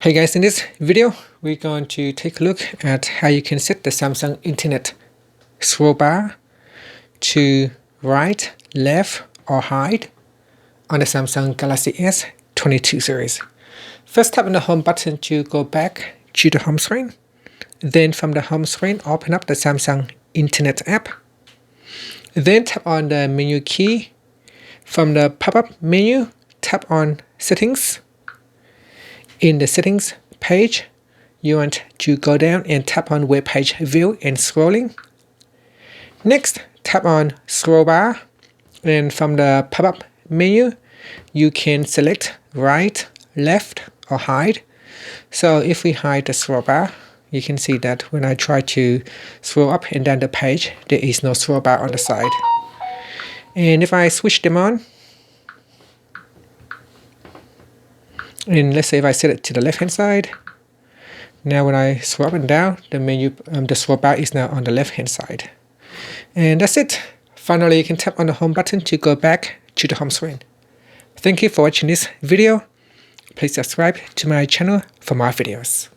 Hey guys, in this video, we're going to take a look at how you can set the Samsung Internet scroll bar to right, left, or hide on the Samsung Galaxy S22 series. First, tap on the home button to go back to the home screen. Then from the home screen, open up the Samsung Internet app. Then tap on the menu key. From the pop-up menu, tap on Settings. In the settings page, you want to go down and tap on web page view and scrolling. Next, tap on scroll bar, and from the pop-up menu, you can select right, left, or hide. So if we hide the scroll bar, you can see that when I try to scroll up and down the page, there is no scroll bar on the side. And if I switch them on, and let's say if I set it to the left hand side, now when I scroll up and down, the scroll bar is now on the left hand side. And that's it. Finally, you can tap on the home button to go back to the home screen. Thank you for watching this video. Please subscribe to my channel for more videos.